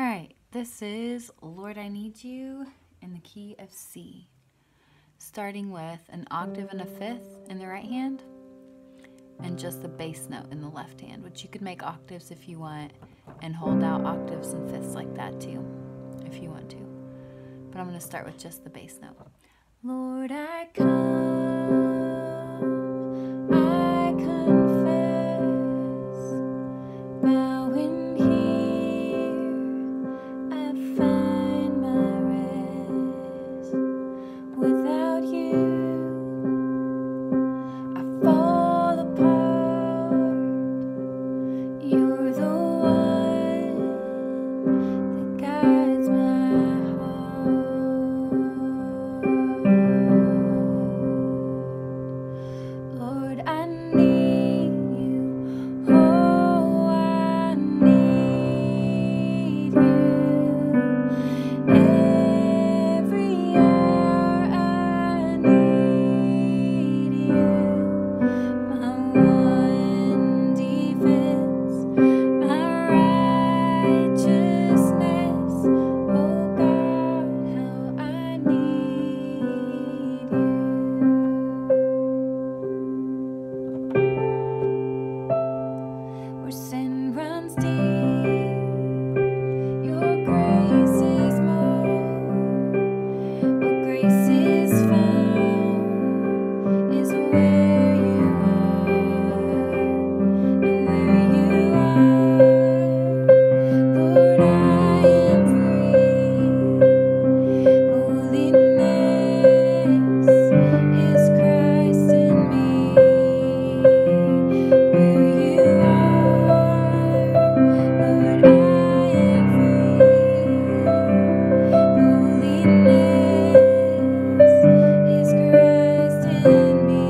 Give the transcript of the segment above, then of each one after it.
All right, this is Lord, I Need You in the key of C, starting with an octave and a fifth in the right hand and just the bass note in the left hand, which you could make octaves if you want and hold out octaves and fifths like that too, if you want to. But I'm going to start with just the bass note. Lord, I come, I confess, bowing here, I find my rest. Without you, I fall apart. You're the one that guides my heart. Lord, I need you. Oh, I need you. Every hour I need you. My one defense, my righteousness. Oh God, how I need you. Where sin runs deep, your grace is more. Where grace is found is where you are. And where you are, Lord, I am free. Holiness is Christ in me. Where you are, Lord, I am free. Holiness is Christ in me.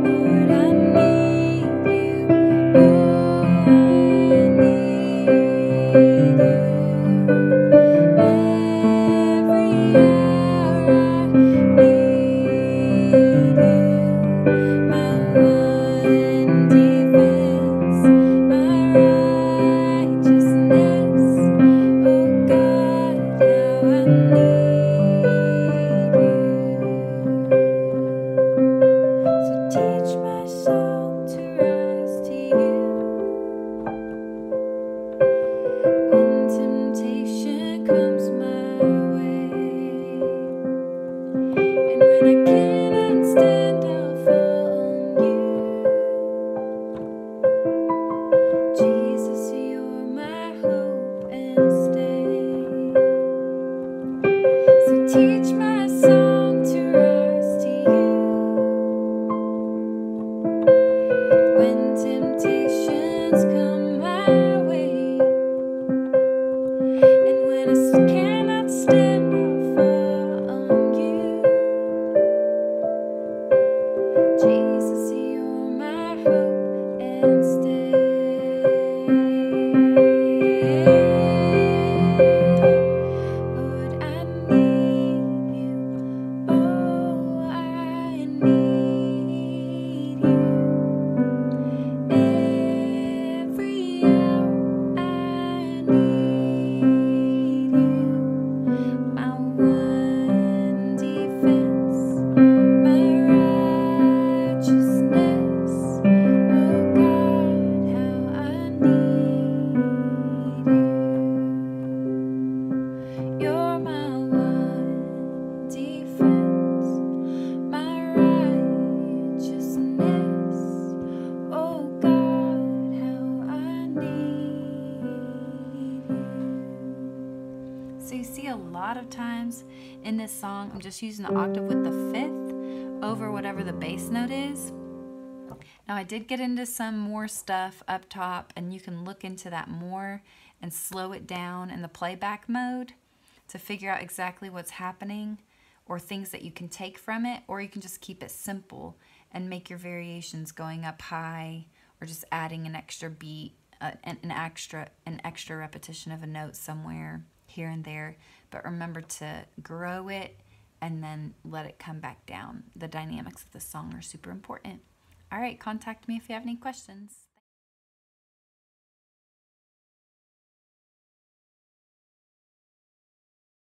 Lord, I need you. Oh, I need you. Every hour I need you. My one defense, my righteousness. Oh God, how I need you. So teach my soul to rise to you when temptation comes my way, and when I cannot stand, I'll fall on you. Jesus, you're my hope and stay. So teach my song to rise to you when temptations come my way, and when I cannot stand, I'll fall on you. Jesus, you're my hope and stay. Lord, I need you. Oh, I need you. Every hour I need you. My one defense, my righteousness. Oh God, how I need you. You're my one defense, my righteousness. Oh God, how I need you. So you see, a lot of times in this song, I'm just using the octave with the fifth over whatever the bass note is. Now I did get into some more stuff up top, and you can look into that more and slow it down in the playback mode to figure out exactly what's happening or things that you can take from it, or you can just keep it simple and make your variations going up high or just adding an extra beat, an extra repetition of a note somewhere here and there. But remember to grow it and then let it come back down. The dynamics of the song are super important. All right, contact me if you have any questions.